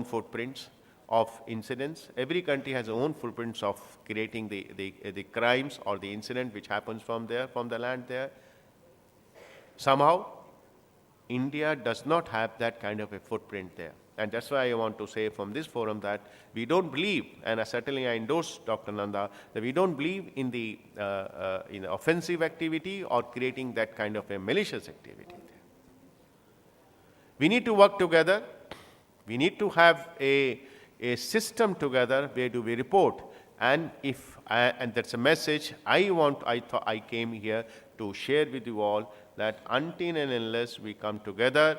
footprints of incidents. Every country has its own footprints of creating the crimes or the incident which happens from the land there. Somehow, India does not have that kind of a footprint there. And that's why I want to say from this forum that we don't believe, and certainly I endorse Dr. Nanda, that we don't believe in the offensive activity or creating that kind of a malicious activity there. We need to work together. We need to have a system together where do we report. And and that's a message I came here to share with you all, that until and unless we come together,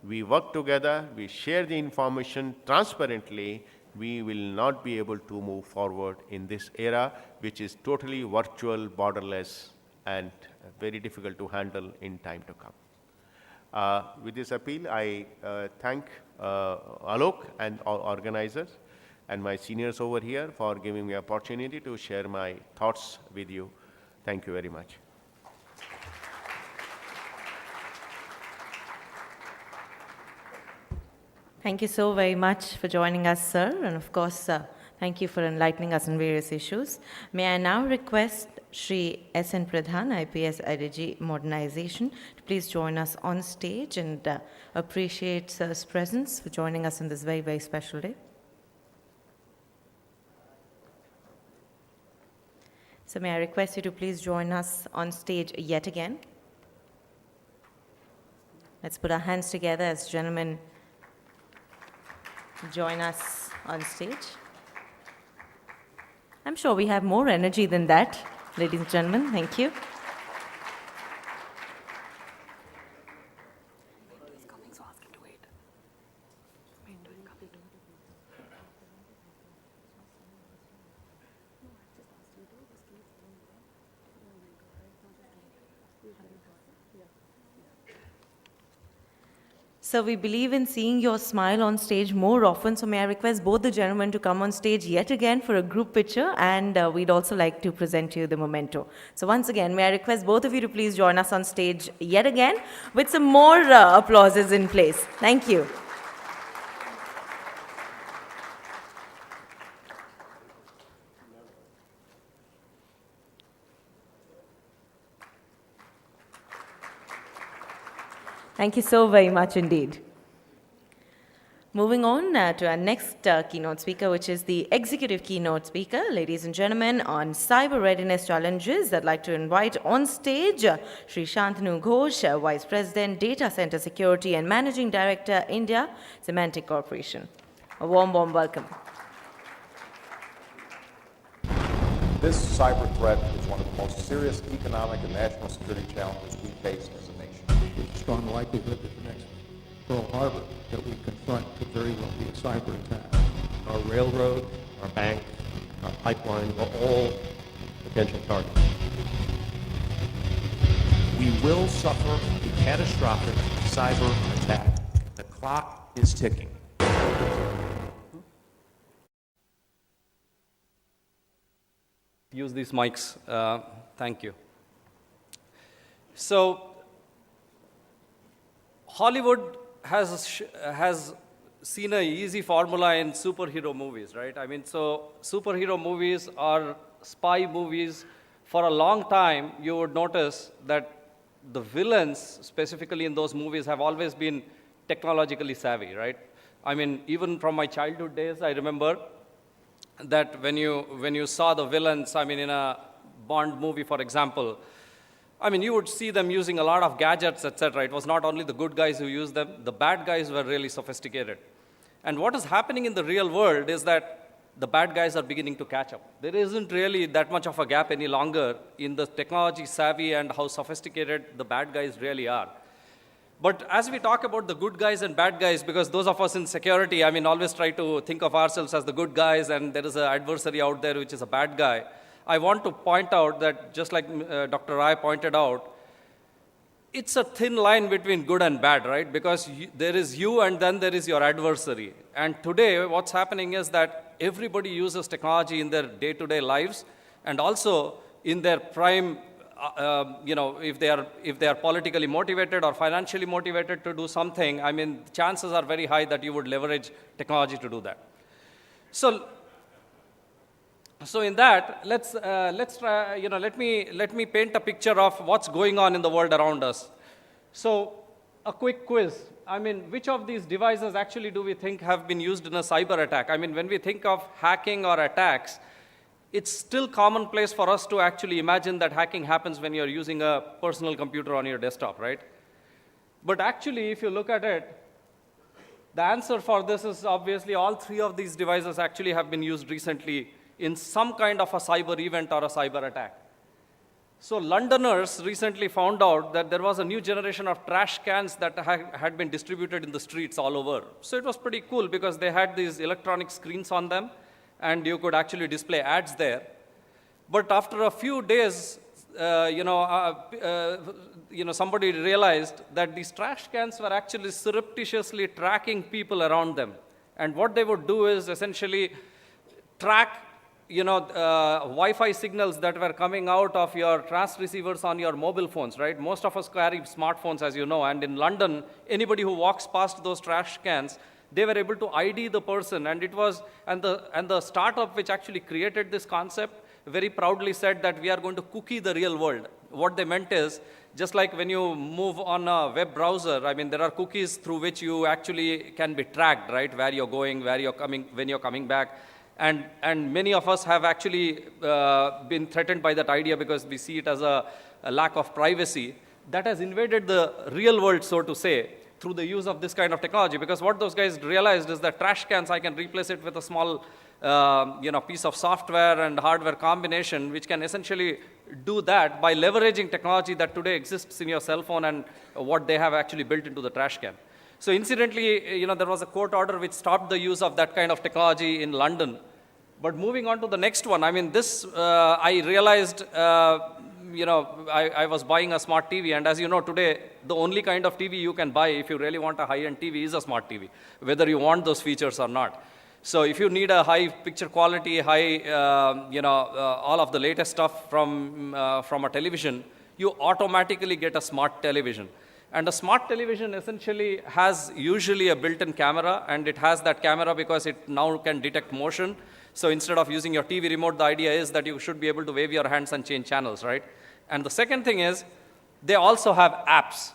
we work together, we share the information transparently, we will not be able to move forward in this era, which is totally virtual, borderless, and very difficult to handle in time to come. With this appeal, I thank Alok and all organizers and my seniors over here for giving me opportunity to share my thoughts with you. Thank you very much. Thank you so very much for joining us, sir. And of course, thank you for enlightening us on various issues. May I now request Shri S.N. Pradhan, IPS IDG Modernization, to please join us on stage, and appreciate sir's presence for joining us on this very, very special day. So may I request you to please join us on stage yet again. Let's put our hands together as gentlemen join us on stage. I'm sure we have more energy than that, ladies and gentlemen. Thank you. So we believe in seeing your smile on stage more often, so may I request both the gentlemen to come on stage yet again for a group picture, and we'd also like to present you the memento. So once again, may I request both of you to please join us on stage yet again with some more applauses in place. Thank you. Thank you so very much indeed. Moving on to our next keynote speaker, which is the executive keynote speaker, ladies and gentlemen, on cyber readiness challenges. I'd like to invite on stage Sri Shantanu Ghosh, Vice President, Data Center Security and Managing Director, India, Symantec Corporation. A warm, warm welcome. This cyber threat is one of the most serious economic and national security challenges we face as a nation. There's a strong likelihood that the next Pearl Harbor that we confront could very well be a cyber attack. Our railroad, our bank, our pipeline are all potential targets. We will suffer a catastrophic cyber attack. The clock is ticking. Use these mics. Thank you. So, Hollywood has seen an easy formula in superhero movies, right? I mean, so superhero movies are spy movies. For a long time, you would notice that the villains, specifically in those movies, have always been technologically savvy, right? I mean, even from my childhood days, I remember that when you saw the villains, I mean, in a Bond movie, for example, I mean, you would see them using a lot of gadgets, etc. It was not only the good guys who used them, the bad guys were really sophisticated. And what is happening in the real world is that the bad guys are beginning to catch up. There isn't really that much of a gap any longer in the technology savvy and how sophisticated the bad guys really are. But as we talk about the good guys and bad guys, because those of us in security, I mean, always try to think of ourselves as the good guys, and there is an adversary out there which is a bad guy. I want to point out that, just like Dr. Rai pointed out, it's a thin line between good and bad, right? Because there is you and then there is your adversary. And today, what's happening is that everybody uses technology in their day-to-day lives and also in their prime if they are politically motivated or financially motivated to do something, I mean, chances are very high that you would leverage technology to do that. So in that, let's try, let me paint a picture of what's going on in the world around us. So a quick quiz. I mean, which of these devices actually do we think have been used in a cyber attack? I mean, when we think of hacking or attacks, it's still commonplace for us to actually imagine that hacking happens when you're using a personal computer on your desktop, right? But actually, if you look at it, the answer for this is obviously all three of these devices actually have been used recently in some kind of a cyber event or a cyber attack. So Londoners recently found out that there was a new generation of trash cans that had been distributed in the streets all over. So it was pretty cool because they had these electronic screens on them, and you could actually display ads there. But after a few days, somebody realized that these trash cans were actually surreptitiously tracking people around them. And what they would do is essentially track Wi-Fi signals that were coming out of your receivers on your mobile phones, right? Most of us carry smartphones, as you know, and in London, anybody who walks past those trash cans, they were able to ID the person, and the startup which actually created this concept very proudly said that we are going to cookie the real world. What they meant is, just like when you move on a web browser, I mean, there are cookies through which you actually can be tracked, right? Where you're going, where you're coming, when you're coming back. And many of us have actually been threatened by that idea because we see it as a lack of privacy. That has invaded the real world, so to say, through the use of this kind of technology. Because what those guys realized is that trash cans, I can replace it with a small piece of software and hardware combination, which can essentially do that by leveraging technology that today exists in your cell phone and what they have actually built into the trash can. So incidentally, there was a court order which stopped the use of that kind of technology in London. But moving on to the next one, I mean, this, I realized, I was buying a smart TV, and as you know, today, the only kind of TV you can buy if you really want a high-end TV is a smart TV, whether you want those features or not. So if you need a high picture quality, all of the latest stuff from a television, you automatically get a smart television. And a smart television essentially has usually a built-in camera, and it has that camera because it now can detect motion. So instead of using your TV remote, the idea is that you should be able to wave your hands and change channels, right? And the second thing is, they also have apps.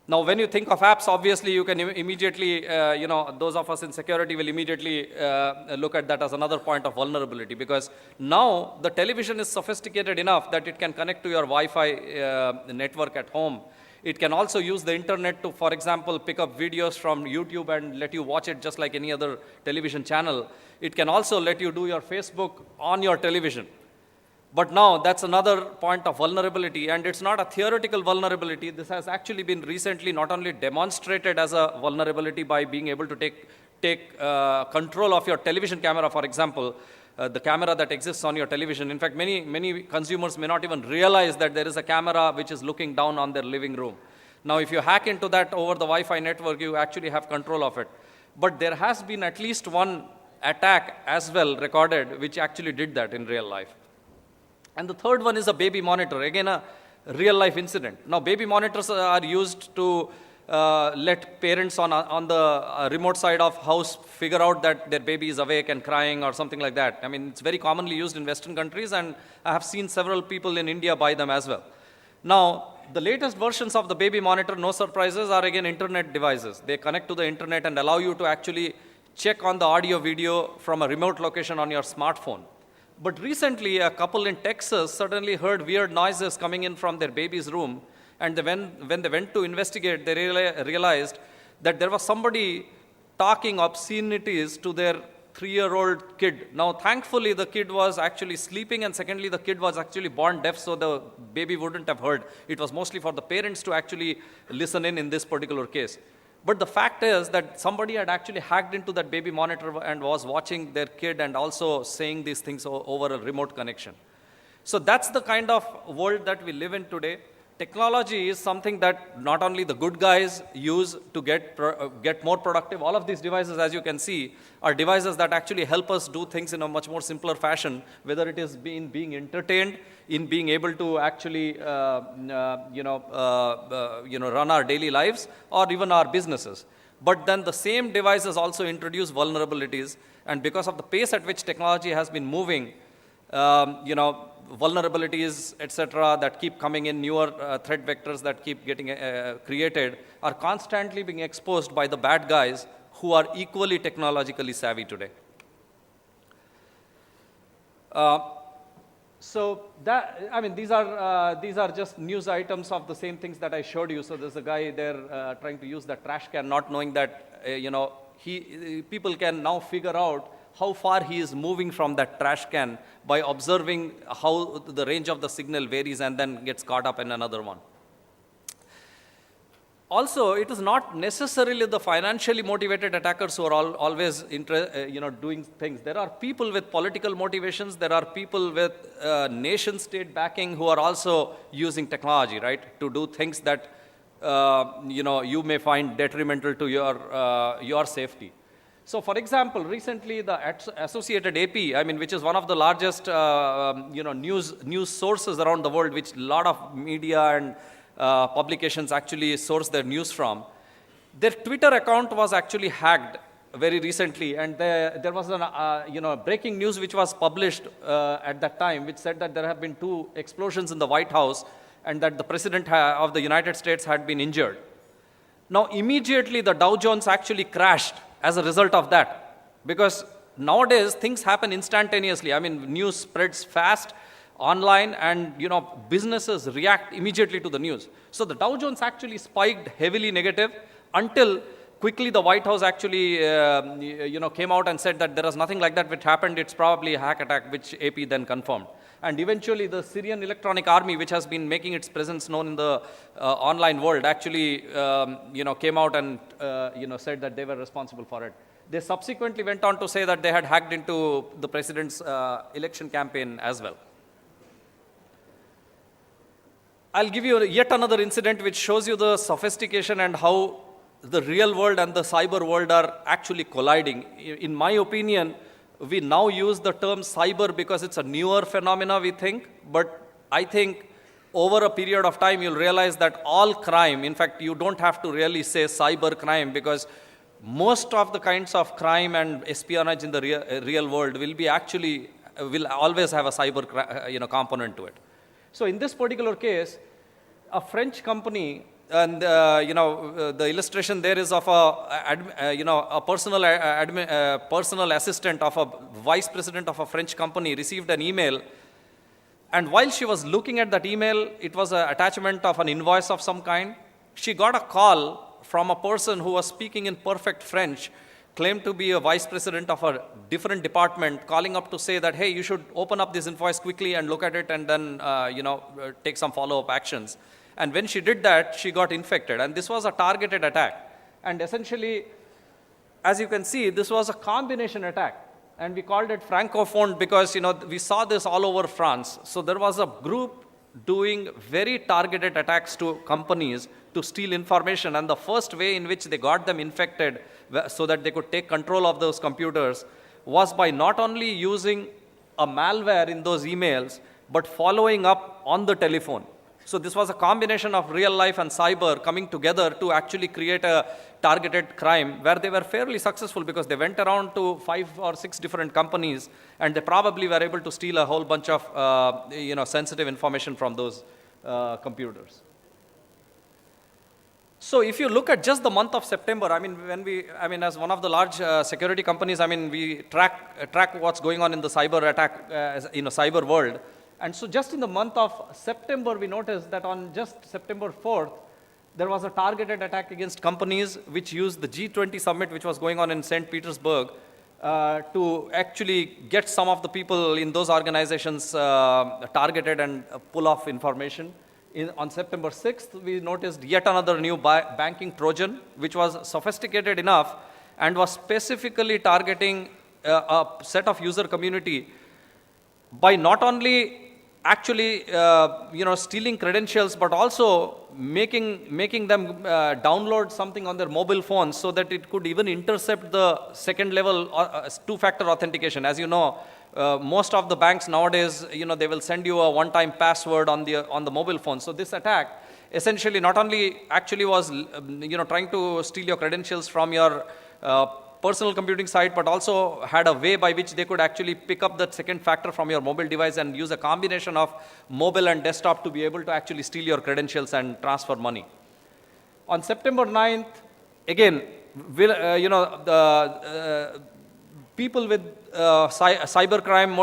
Now, when you think of apps, obviously you can immediately, those of us in security will immediately look at that as another point of vulnerability, because now the television is sophisticated enough that it can connect to your Wi-Fi network at home. It can also use the internet to, for example, pick up videos from YouTube and let you watch it just like any other television channel. It can also let you do your Facebook on your television. But now that's another point of vulnerability, and it's not a theoretical vulnerability. This has actually been recently not only demonstrated as a vulnerability by being able to take control of your television camera, for example, the camera that exists on your television. In fact, many consumers may not even realize that there is a camera which is looking down on their living room. Now, if you hack into that over the Wi-Fi network, you actually have control of it. But there has been at least one attack as well recorded which actually did that in real life. And the third one is a baby monitor, again a real life incident. Now, baby monitors are used to let parents on the remote side of house figure out that their baby is awake and crying or something like that. I mean, it's very commonly used in Western countries, and I have seen several people in India buy them as well. Now, the latest versions of the baby monitor, no surprises, are again internet devices. They connect to the internet and allow you to actually check on the audio video from a remote location on your smartphone. But recently, a couple in Texas suddenly heard weird noises coming in from their baby's room, and when they went to investigate, they realized that there was somebody talking obscenities to their 3-year-old kid. Now, thankfully, the kid was actually sleeping, and secondly, the kid was actually born deaf, so the baby wouldn't have heard. It was mostly for the parents to actually listen in this particular case. But the fact is that somebody had actually hacked into that baby monitor and was watching their kid and also saying these things over a remote connection. So that's the kind of world that we live in today. technology is something that not only the good guys use to get more productive. All of these devices, as you can see, are devices that actually help us do things in a much more simpler fashion, whether it is being entertained, in being able to actually run our daily lives, or even our businesses. But then the same devices also introduce vulnerabilities, and because of the pace at which technology has been moving, vulnerabilities, etc., that keep coming in, newer threat vectors that keep getting created, are constantly being exposed by the bad guys who are equally technologically savvy today. So that, I mean, these are just news items of the same things that I showed you. So there's a guy there trying to use the trash can, not knowing that people can now figure out how far he is moving from that trash can by observing how the range of the signal varies and then gets caught up in another one. Also, it is not necessarily the financially motivated attackers who are always doing things. There are people with political motivations. There are people with nation-state backing who are also using technology, right, to do things that you may find detrimental to your safety. So, for example, recently the Associated AP, which is one of the largest news sources around the world, which a lot of media and publications actually source their news from, their Twitter account was actually hacked very recently, and there was an breaking news which was published at that time, which said that there have been 2 explosions in the White House and that the President of the United States had been injured. Now, immediately the Dow Jones actually crashed as a result of that, because nowadays things happen instantaneously. News spreads fast online, and businesses react immediately to the news. So the Dow Jones actually spiked heavily negative until quickly the White House actually came out and said that there is nothing like that which happened. It's probably a hack attack, which AP then confirmed. And eventually the Syrian Electronic Army, which has been making its presence known in the online world, actually came out and said that they were responsible for it. They subsequently went on to say that they had hacked into the president's election campaign as well. I'll give you yet another incident which shows you the sophistication and how the real world and the cyber world are actually colliding. In my opinion, we now use the term cyber because it's a newer phenomena, we think, but I think over a period of time you'll realize that all crime, in fact, you don't have to really say cyber crime, because most of the kinds of crime and espionage in the real world will always have a cyber component to it. So in this particular case, a French company, and the illustration there is of a personal assistant of a vice president of a French company received an email, and while she was looking at that email, it was an attachment of an invoice of some kind. She got a call from a person who was speaking in perfect French, claimed to be a vice president of a different department, calling up to say that, hey, you should open up this invoice quickly and look at it and then take some follow-up actions. And when she did that, she got infected. And this was a targeted attack. And essentially, as you can see, this was a combination attack. And we called it Francophone because, we saw this all over France. So there was a group doing very targeted attacks to companies to steal information. And the first way in which they got them infected so that they could take control of those computers was by not only using a malware in those emails, but following up on the telephone. So this was a combination of real life and cyber coming together to actually create a targeted crime where they were fairly successful because they went around to 5 or 6 different companies and they probably were able to steal a whole bunch of sensitive information from those computers. So if you look at just the month of September, as one of the large security companies, we track what's going on in the cyber attack, cyber world. And so just in the month of September, we noticed that on just September 4th, there was a targeted attack against companies which used the G20 summit, which was going on in St. Petersburg, to actually get some of the people in those organizations targeted and pull off information. On September 6th, we noticed yet another new banking Trojan, which was sophisticated enough and was specifically targeting a set of user community by not only actually, stealing credentials, but also making them download something on their mobile phones so that it could even intercept the second level two-factor authentication. As you know, most of the banks nowadays, they will send you a one-time password on the mobile phone. So this attack essentially not only actually was, trying to steal your credentials from your personal computing site, but also had a way by which they could actually pick up that second factor from your mobile device and use a combination of mobile and desktop to be able to actually steal your credentials and transfer money. On September 9th, again, the people with cybercrime,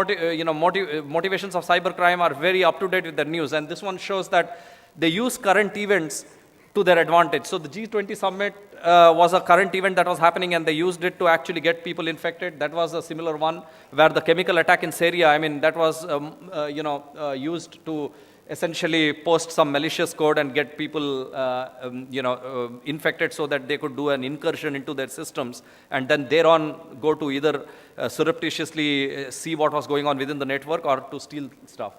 motivations of cybercrime are very up to date with their news. And this one shows that they use current events to their advantage. So the G20 summit was a current event that was happening, and they used it to actually get people infected. That was a similar one where the chemical attack in Syria, that was used to essentially post some malicious code and get people infected so that they could do an incursion into their systems, and then thereon go to either surreptitiously see what was going on within the network or to steal stuff.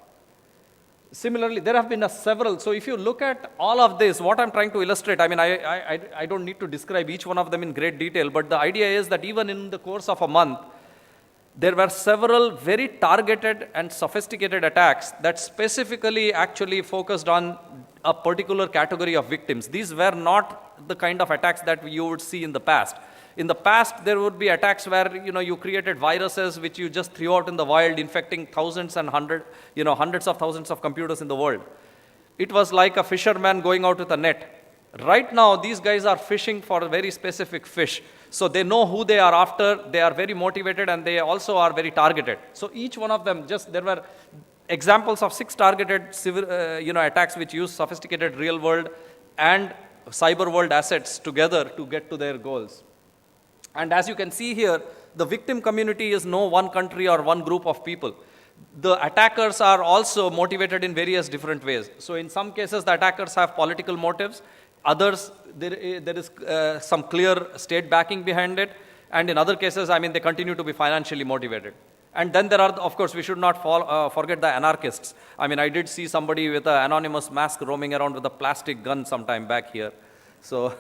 Similarly, there have been several. So if you look at all of this, what I'm trying to illustrate, I don't need to describe each one of them in great detail, but the idea is that even in the course of a month, there were several very targeted and sophisticated attacks that specifically actually focused on a particular category of victims. These were not the kind of attacks that you would see in the past. In the past, there would be attacks where you created viruses which you just threw out in the wild, infecting thousands and hundreds of thousands of computers in the world. It was like a fisherman going out with a net. Right now, these guys are fishing for a very specific fish. So they know who they are after, they are very motivated, and they also are very targeted. So each one of them, there were examples of 6 targeted attacks which use sophisticated real world and cyber world assets together to get to their goals. And as you can see here, the victim community is no one country or one group of people. The attackers are also motivated in various different ways. So in some cases, the attackers have political motives. Others, there is some clear state backing behind it. And in other cases, they continue to be financially motivated. And then there are, of course, we should not forget the anarchists. I did see somebody with an anonymous mask roaming around with a plastic gun sometime back here. So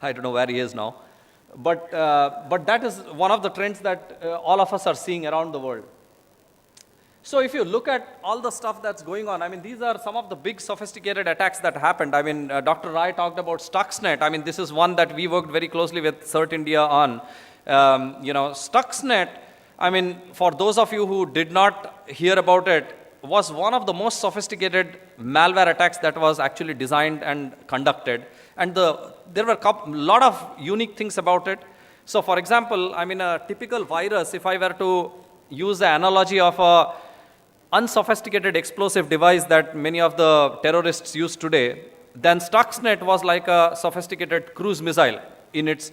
I don't know where he is now. But that is one of the trends that all of us are seeing around the world. So if you look at all the stuff that's going on, these are some of the big sophisticated attacks that happened. Dr. Rai talked about Stuxnet. This is one that we worked very closely with CERT India on. Stuxnet, for those of you who did not hear about it, was one of the most sophisticated malware attacks that was actually designed and conducted. And there were a lot of unique things about it. So for example, a typical virus, if I were to use the analogy of a unsophisticated explosive device that many of the terrorists use today, then Stuxnet was like a sophisticated cruise missile in its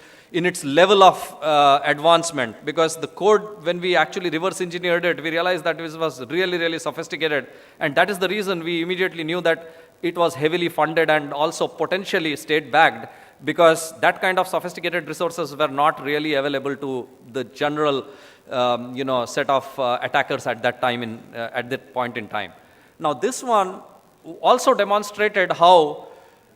level of advancement, because the code, when we actually reverse engineered it, we realized that it was really, really sophisticated. And that is the reason we immediately knew that it was heavily funded and also potentially state-backed, because that kind of sophisticated resources were not really available to the general set of attackers at that time, at that point in time. Now this one also demonstrated how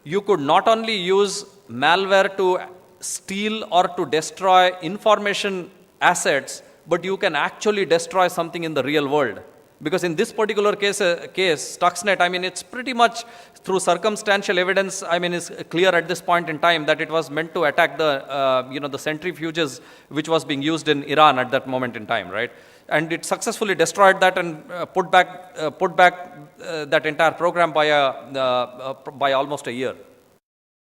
you could not only use malware to steal or to destroy information assets, but you can actually destroy something in the real world. Because in this particular case, Stuxnet, it's pretty much through circumstantial evidence, is clear at this point in time that it was meant to attack the centrifuges which was being used in Iran at that moment in time, right? And it successfully destroyed that and put back that entire program by almost a year.